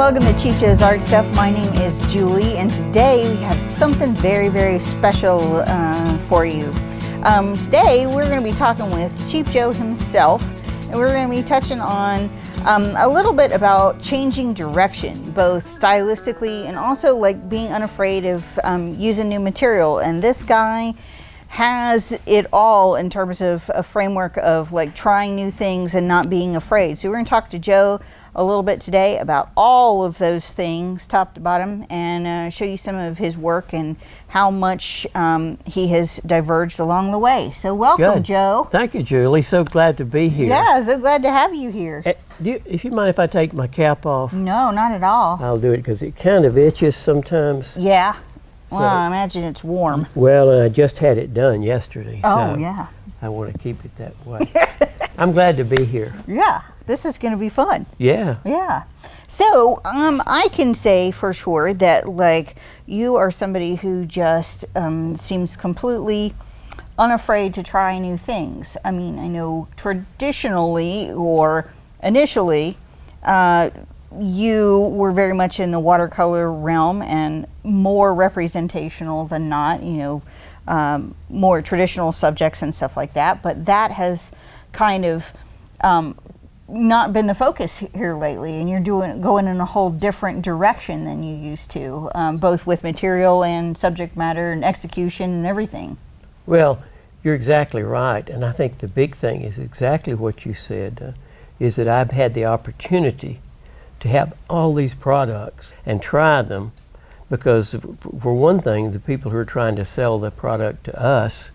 welcome to Cheap Joe's Art Stuff. My name is Julie, and today we have something very, very special for you. Today we're going to be talking with Cheap Joe himself, and we're going to be touching on a little bit about changing direction, both stylistically and also like being unafraid of using new material. And this guy has it all in terms of a framework of like trying new things and not being afraid. So we're going to talk to Joe a little bit today about all of those things, top to bottom, and show you some of his work and how much he has diverged along the way. So welcome, Good. Joe. Thank you, Julie. So glad to be here. Yeah, so glad to have you here. If you mind if I take my cap off? No, not at all. I'll do it because it kind of itches sometimes. Yeah. Well, I imagine it's warm. Well, I just had it done yesterday. Oh, so yeah. I want to keep it that way. I'm glad to be here. Yeah, this is going to be fun. Yeah. Yeah. So, I can say for sure that like you are somebody who just seems completely unafraid to try new things. I mean, I know traditionally or initially, you were very much in the watercolor realm and more representational than not, you know, more traditional subjects and stuff like that. But that has kind of not been the focus here lately, and you're going in a whole different direction than you used to, both with material and subject matter and execution and everything. Well, you're exactly right, and I think the big thing is exactly what you said, is that I've had the opportunity to have all these products and try them, because for one thing, the people who are trying to sell the product to us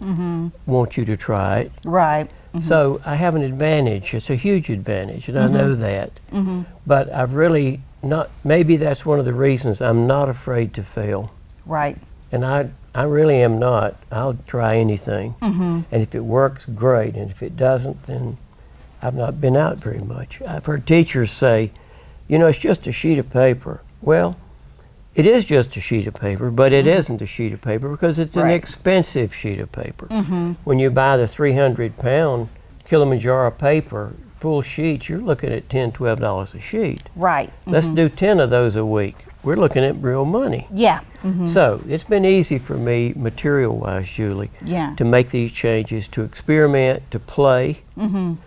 want you to try it. Right. So I have an advantage. It's a huge advantage, and I know that. But I've really not, maybe that's one of the reasons I'm not afraid to fail. Right. And I really am not. I'll try anything. And if it works, great. And if it doesn't, then I've not been out very much. I've heard teachers say, you know, it's just a sheet of paper. Well, it is just a sheet of paper, but it isn't a sheet of paper because it's an expensive sheet of paper. When you buy the 300-pound Kilimanjaro paper, full sheets, you're looking at $10, $12 a sheet. Right. Let's do 10 of those a week. We're looking at real money. Yeah. So it's been easy for me, material-wise, Julie, to make these changes, to experiment, to play, and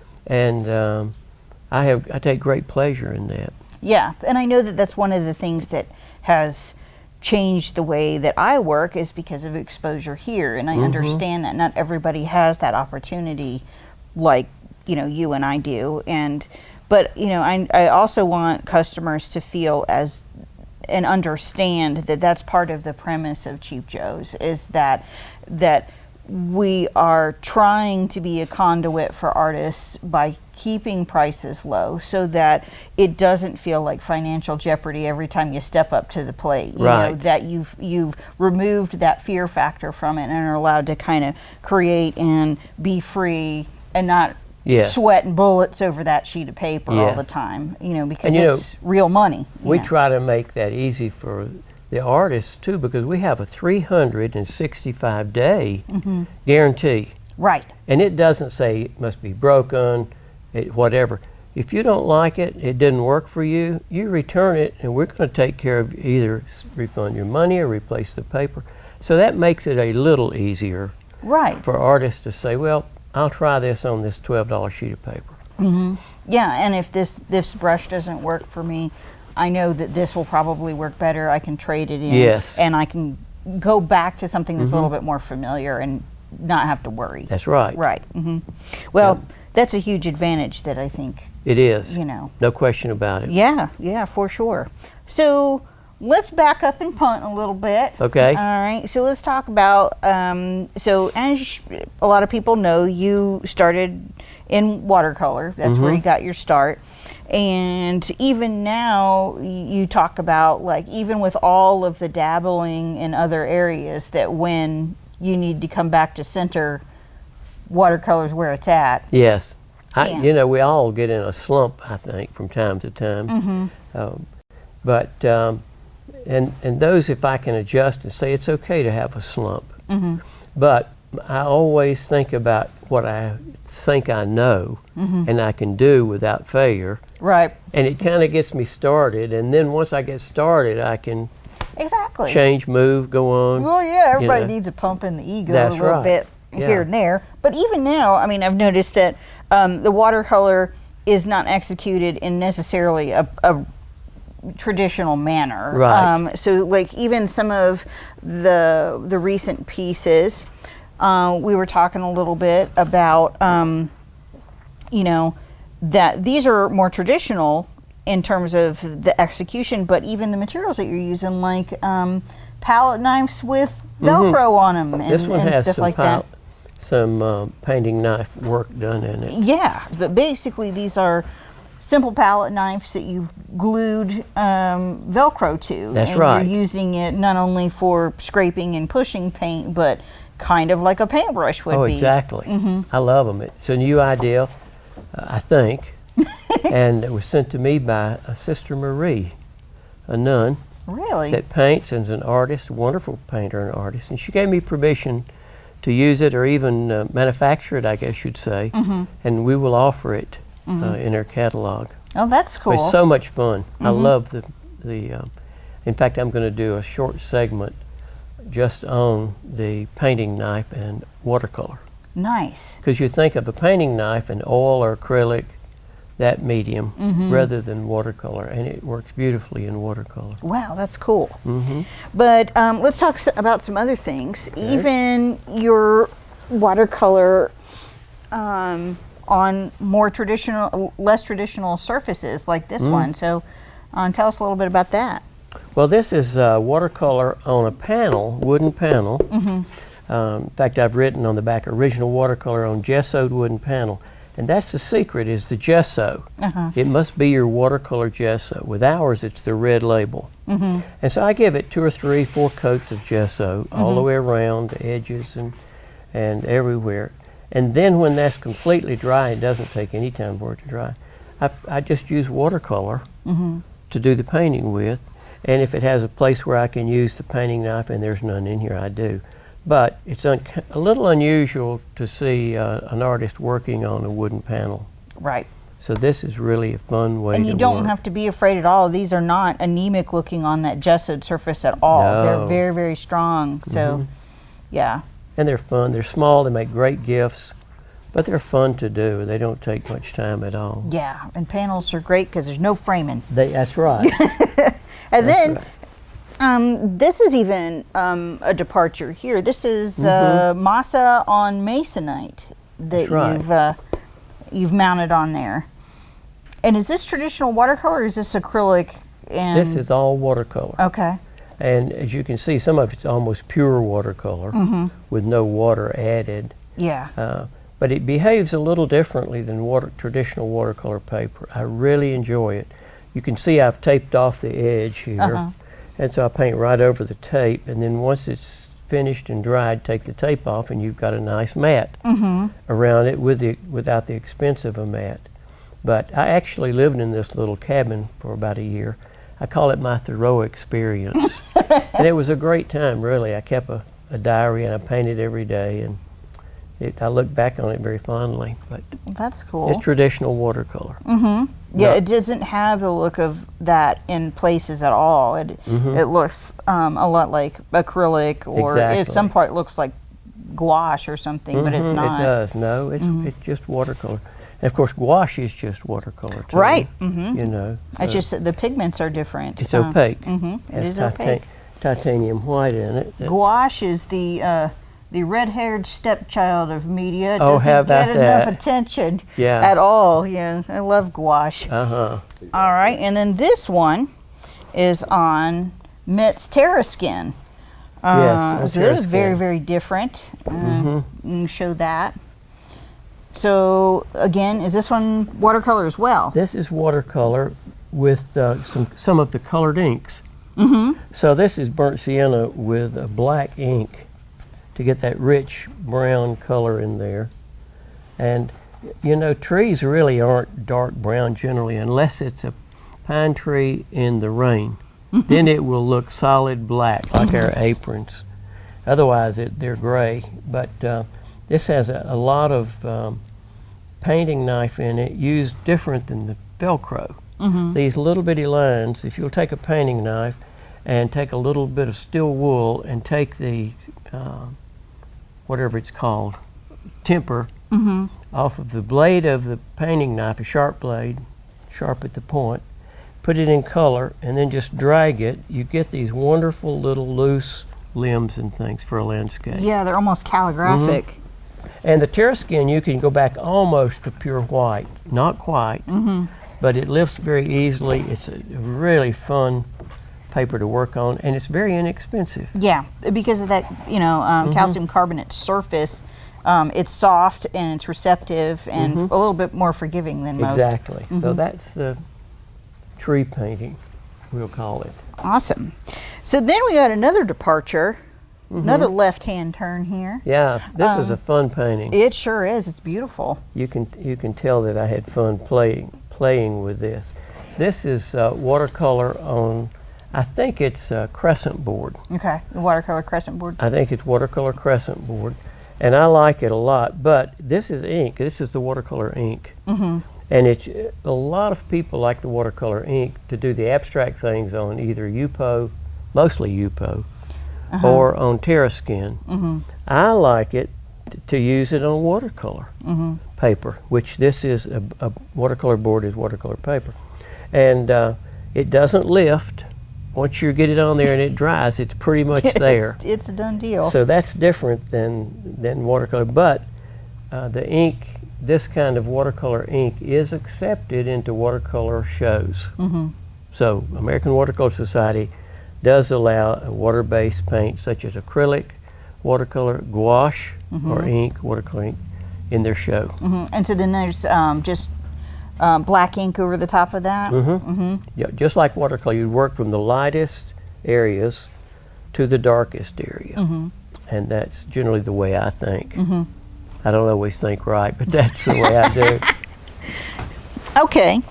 I take great pleasure in that. Yeah, and I know that that's one of the things that has changed the way that I work is because of exposure here, and I understand that not everybody has that opportunity like, you know, you and I do. But you know, I also want customers to feel as and understand that that's part of the premise of Cheap Joe's, is that we are trying to be a conduit for artists by keeping prices low so that it doesn't feel like financial jeopardy every time you step up to the plate. You know, that you've removed that fear factor from it and are allowed to kind of create and be free and not sweating bullets over that sheet of paper all the time, you know, because it's real money. We try to make that easy for the artists too, because we have a 365-day guarantee. Right. And it doesn't say it must be broken, whatever. If you don't like it, it didn't work for you, you return it and we're going to take care of either refund your money or replace the paper. So that makes it a little easier for artists to say, well, I'll try this on this $12 sheet of paper. Yeah, and if this brush doesn't work for me, I know that this will probably work better. I can trade it in, and I can go back to something that's a little bit more familiar and not have to worry. That's right. Right. Well, that's a huge advantage that I think it is. You know, no question about it. Yeah, yeah, for sure. So let's back up and punt a little bit. Okay. All right. So let's talk about. So as a lot of people know, you started in watercolor. That's where you got your start. And even now you talk about, like, even with all of the dabbling in other areas, that when you need to come back to center, watercolor's where it's at. Yes. You know, we all get in a slump, I think, from time to time. And those, if I can adjust and say it's okay to have a slump. But I always think about what I think I know and I can do without failure. Right. And it kind of gets me started, and then once I get started, I can Exactly. change, move, go on. Well, yeah, everybody you know. needs a pump in the ego That's a little right. bit Yeah. here and there. But even now, I mean, I've noticed that the watercolor is not executed in necessarily a traditional manner. Right. So, like, even some of the recent pieces, we were talking a little bit about, you know, that these are more traditional in terms of the execution, but even the materials that you're using, like palette knives with Velcro on them and, This one has stuff some like that. some painting knife work done in it. Yeah, but basically these are simple palette knives that you've glued Velcro to. That's and right. You're using it not only for scraping and pushing paint, but kind of like a paintbrush would Oh, be. exactly. I love them. It's a new idea, I think, and it was sent to me by a Sister Marie, a nun Really? that paints and is an artist, a wonderful painter and artist, and she gave me permission to use it or even manufacture it, I guess you'd say, and we will offer it in our catalog. Oh, that's cool. It's so much fun. I love the in fact, I'm going to do a short segment just on the painting knife and watercolor. Nice. Because you think of a painting knife and oil or acrylic, that medium, rather than watercolor, and it works beautifully in watercolor. Wow, that's cool. But let's talk about some other things. Even your watercolor on more traditional, less traditional surfaces like this one. So tell us a little bit about that. Well, this is watercolor on a panel, wooden panel. In fact, I've written on the back, original watercolor on gessoed wooden panel. And that's the secret, is the gesso. It must be your watercolor gesso. With ours, it's the red label. And so I give it 2 or 3, 4 coats of gesso all the way around the edges and everywhere. And then when that's completely dry, it doesn't take any time for it to dry, I just use watercolor to do the painting with. And if it has a place where I can use the painting knife, and there's none in here, I do. But it's a little unusual to see an artist working on a wooden panel. Right. So this is really a fun way to work. And you don't have to be afraid at all. These are not anemic looking on that gessoed surface at all. No. They're very, very strong. So, yeah. And they're fun. They're small. They make great gifts. But they're fun to do. They don't take much time at all. Yeah. And panels are great because there's no framing. That's right. And That's then right. this is even a departure here. This is masa on masonite that That's right. you've mounted on there. And is this traditional watercolor or is this acrylic? And This is all watercolor. okay. And as you can see, some of it's almost pure watercolor with no water added. Yeah. But it behaves a little differently than traditional watercolor paper. I really enjoy it. You can see I've taped off the edge here. And so I paint right over the tape, and then once it's finished and dried, take the tape off, and you've got a nice mat around it without the expense of a mat. But I actually lived in this little cabin for about a year. I call it my Thoreau experience. And it was a great time, really. I kept a diary, and I painted every day, and I look back on it very fondly. But That's cool. it's traditional watercolor. Yeah, No. it doesn't have the look of that in places at all. It looks a lot like acrylic, or Exactly. some part looks like gouache or something, but it's not. It does. No, it's just watercolor. And of course, gouache is just watercolor too. Right. You know. It's just the pigments are different. It's opaque. It Has is opaque. Titanium white in it. Gouache is the red-haired stepchild of media. It Oh, doesn't how about get enough that? attention Yeah. at all. Yeah, I love gouache. Uh-huh. All right, and then this one is on Mitt's Terraskin. Yes, so this is Terraskin. very, very different. You can show that. So again, is this one watercolor as well? This is watercolor with some of the colored inks. So this is burnt sienna with a black ink to get that rich brown color in there. And you know, trees really aren't dark brown generally unless it's a pine tree in the rain. Then it will look solid black like our aprons. Otherwise, they're gray. But this has a lot of painting knife in it, used different than the Velcro. These little bitty lines, if you'll take a painting knife and take a little bit of steel wool and take the, whatever it's called, temper, off of the blade of the painting knife, a sharp blade, sharp at the point, put it in color, and then just drag it, you get these wonderful little loose limbs and things for a landscape. Yeah, they're almost calligraphic. And the Terraskin, you can go back almost to pure white. Not quite, but it lifts very easily. It's a really fun paper to work on, and it's very inexpensive. Yeah, because of that, calcium carbonate surface. It's soft and it's receptive and a little bit more forgiving than most. Exactly. So that's the tree painting, we'll call it. Awesome. So then we got another departure, another left-hand turn here. Yeah, this is a fun painting. It sure is. It's beautiful. You can tell that I had fun playing with this. This is watercolor on, I think it's crescent board. Okay, the watercolor crescent board. I think it's watercolor crescent board, and I like it a lot. But this is ink. This is the watercolor ink. And it's a lot of people like the watercolor ink to do the abstract things on either UPO, mostly UPO, or on Terraskin. I like it to use it on watercolor paper, which this is a watercolor board is watercolor paper, and it doesn't lift. Once you get it on there and it dries, it's pretty much there. It's a done deal. So that's different than watercolor, but the ink. This kind of watercolor ink is accepted into watercolor shows. So American Watercolor Society does allow a water-based paint such as acrylic, watercolor, gouache, or ink, watercolor ink, in their show. And so then there's just black ink over the top of that? Yeah, just like watercolor, you'd work from the lightest areas to the darkest area. And that's generally the way I think. I don't always think right, but that's the way I do. Okay,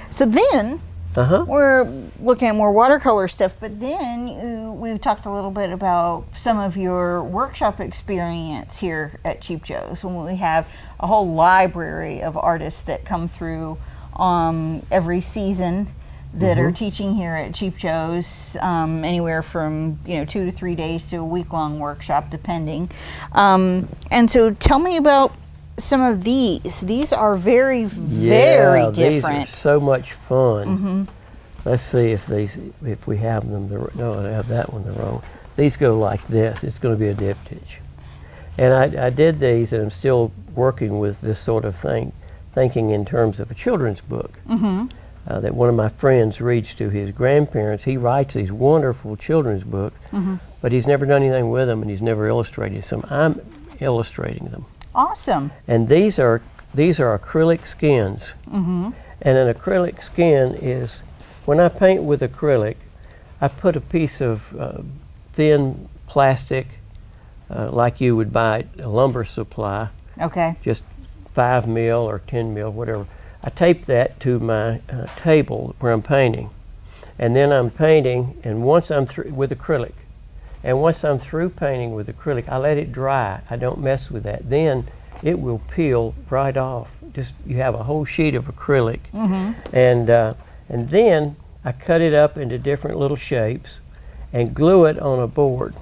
so then we're looking at more watercolor stuff, but then we've talked a little bit about some of your workshop experience here at Cheap Joe's, when we have a whole library of artists that come through every season that are teaching here at Cheap Joe's, anywhere from 2 to 3 days to a week-long workshop, depending. And so tell me about some of these. These are very, very different. These are so much fun. Let's see if we have them. No, I have that one the wrong. These go like this. It's going to be a diptych. And I did these, and I'm still working with this sort of thing, thinking in terms of a children's book. That one of my friends reads to his grandparents. He writes these wonderful children's books, but he's never done anything with them, and he's never illustrated some. I'm illustrating them. Awesome. And these are acrylic skins. And an acrylic skin is, when I paint with acrylic, I put a piece of thin plastic, like you would buy at a lumber supply. Okay. Just 5 mil or 10 mil, whatever. I tape that to my table where I'm painting, and then I'm painting, and once I'm through with acrylic, and once I'm through painting with acrylic, I let it dry. I don't mess with that. Then it will peel right off. Just you have a whole sheet of acrylic, and then I cut it up into different little shapes and glue it on a board.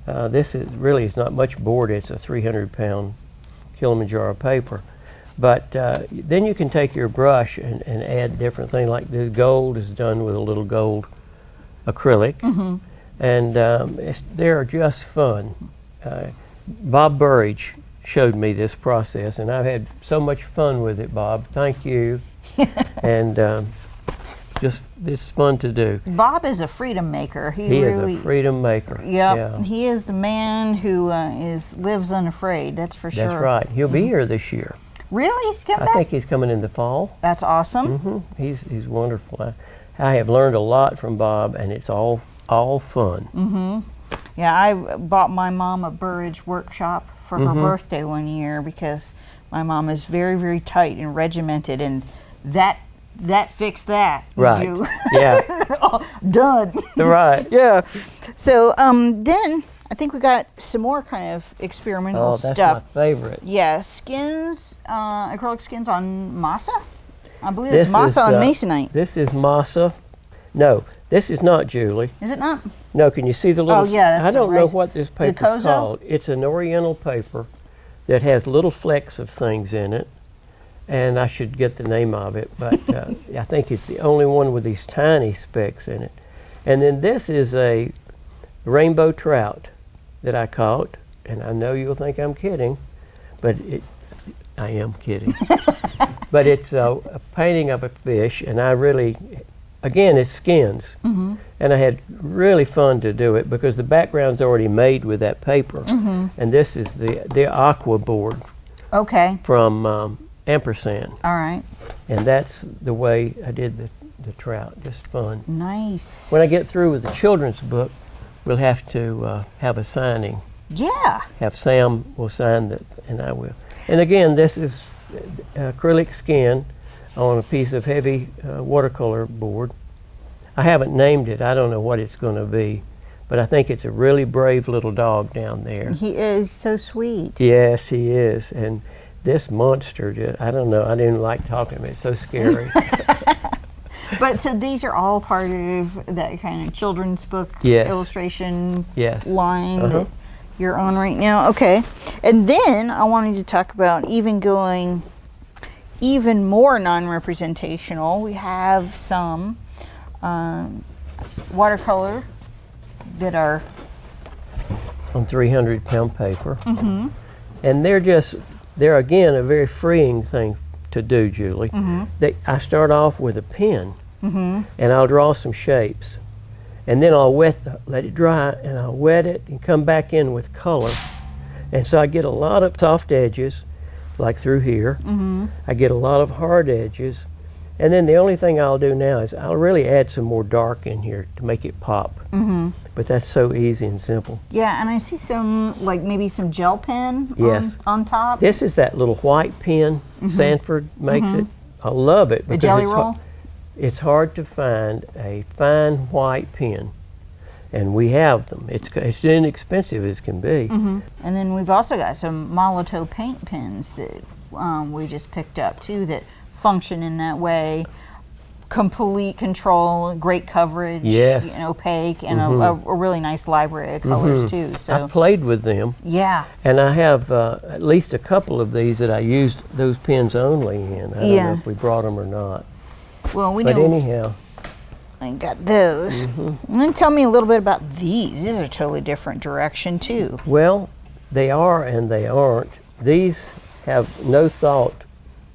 This is really is not much board. It's a 300-pound Kilimanjaro paper. But then you can take your brush and add different things, like this gold is done with a little gold acrylic. And they're just fun. Bob Burridge showed me this process, and I've had so much fun with it, Bob. Thank you. And just it's fun to do. Bob is a freedom maker. He really is a freedom maker. Yep. Yeah. He is the man who lives unafraid, that's for sure. That's right. He'll be here this year. Really? He's coming back? I think he's coming in the fall. That's awesome. He's wonderful. I have learned a lot from Bob, and it's all fun. Yeah, I bought my mom a Burridge workshop for her birthday one year, because my mom is very, very tight and regimented, and that fixed that. Right. Yeah. Done. Right. Yeah. So then I think we got some more kind of experimental Oh, that's stuff. my favorite. Yeah, skins, acrylic skins on masa. I believe it's masa on masonite. This is masa. No, this is not, Julie. Is it not? No, can you see the little... Oh, yeah, that's I don't know rice. what this paper is called. It's an oriental paper that has little flecks of things in it. And I should get the name of it, but I think it's the only one with these tiny specks in it. And then this is a rainbow trout that I caught. And I know you'll think I'm kidding, but I am kidding. But it's a painting of a fish, and I really... Again, it's skins, and I had really fun to do it because the background's already made with that paper, and this is the aqua board from Ampersand. All right. And that's the way I did the trout, just fun. Nice. When I get through with the children's book, we'll have to have a signing. Yeah. Have Sam will sign that, and I will. And again, this is acrylic skin on a piece of heavy watercolor board. I haven't named it. I don't know what it's going to be, but I think it's a really brave little dog down there. He is so sweet. Yes, he is. And this monster, I don't know, I didn't like talking to him. It's so scary. But so these are all part of that kind of children's book illustration line that you're on right now? Okay. And then I wanted to talk about going even more non-representational. We have some watercolor that are on 300-pound paper, and they're again a very freeing thing to do, Julie. I start off with a pen, and I'll draw some shapes, and then I'll let it dry, and I'll wet it and come back in with color, and so I get a lot of soft edges. Like through here. I get a lot of hard edges, and then the only thing I'll do now is I'll really add some more dark in here to make it pop. But that's so easy and simple. Yeah, and I see some, like maybe some gel pen on top. This is that little white pen. Sanford makes it. I love it. The Jelly Roll? It's hard to find a fine white pen. And we have them. It's inexpensive as can be. And then we've also got some Molotow paint pens that we just picked up too that function in that way. Complete control, great coverage, opaque, and a really nice library of colors too. So I played with them. Yeah. And I have at least a couple of these that I used those pens only in. I don't know if we brought them or not. Well, but anyhow. I got those. And then tell me a little bit about these. These are a totally different direction too. Well, they are and they aren't. These have no thought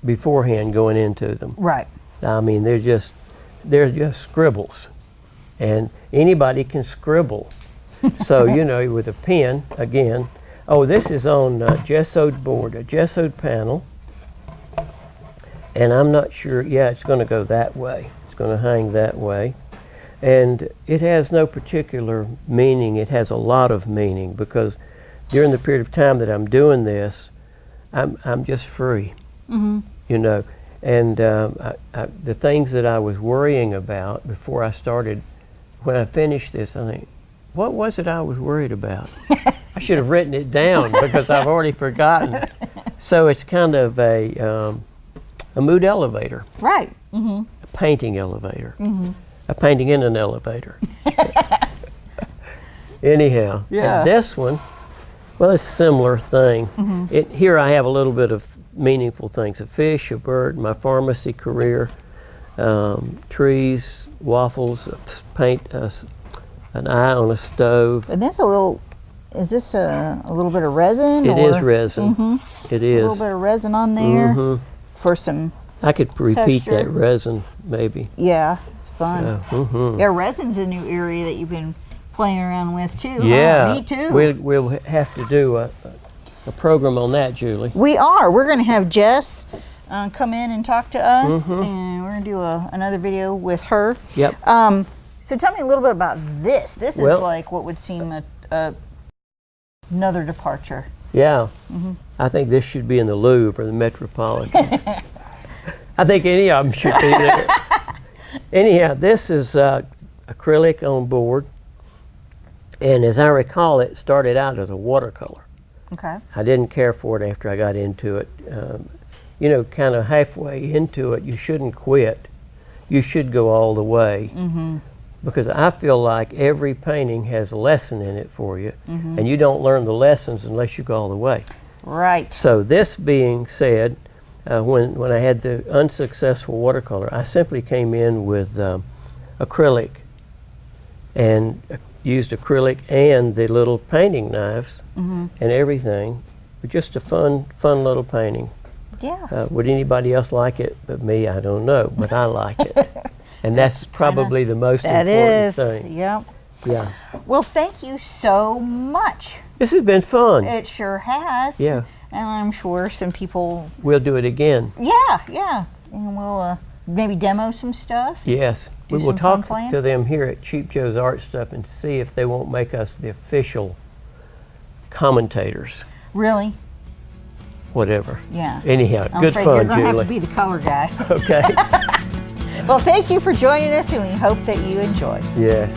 beforehand going into them. Right. I mean, they're just scribbles, and anybody can scribble. So with a pen again. Oh, this is on gessoed board, a gessoed panel, and I'm not sure. Yeah, it's going to go that way. Going to hang that way, and it has no particular meaning. It has a lot of meaning because during the period of time that I'm doing this, I'm just free, and the things that I was worrying about before I started, when I finished this, I think, what was it I was worried about? I should have written it down because I've already forgotten. So it's kind of a mood elevator, right? Painting elevator. A painting in an elevator. Anyhow, and this one, well, it's a similar thing. Here I have a little bit of meaningful things: a fish, a bird, my pharmacy career, trees, waffles, paint an eye on a stove. And that's a little. Is this a little bit of resin? It is resin. It is. A little bit of resin on there for some. I could repeat that resin, maybe. Yeah, it's fun. Yeah, resin's a new area that you've been playing around with too. Yeah, me too. We'll have to do a program on that, Julie. We are. We're going to have Jess come in and talk to us, and we're going to do another video with her. Yep. So tell me a little bit about this. This is like what would seem another departure. Yeah. I think this should be in the Louvre or the Metropolitan. I think any of them should be there. Anyhow, this is acrylic on board. And as I recall, it started out as a watercolor. Okay. I didn't care for it after I got into it. You know, kind of halfway into it, you shouldn't quit. You should go all the way. Because I feel like every painting has a lesson in it for you, and you don't learn the lessons unless you go all the way. Right. So this being said, when I had the unsuccessful watercolor, I simply came in with acrylic and used acrylic and the little painting knives and everything. Just a fun little painting. Yeah. Would anybody else like it but me? I don't know, but I like it. And that's probably the most important thing. Yep. Yeah. Well, thank you so much. This has been fun. It sure has. Yeah. And I'm sure some people. We'll do it again. Yeah, yeah. And we'll maybe demo some stuff. Yes. Do We will some talk fun playing? to them here at Cheap Joe's Art Stuff and see if they won't make us the official commentators. Really? Whatever. Yeah. Anyhow, I'm good afraid fun, you're gonna Julie. have to be the color guy. Okay. Well, thank you for joining us, and we hope that you enjoy. Yes.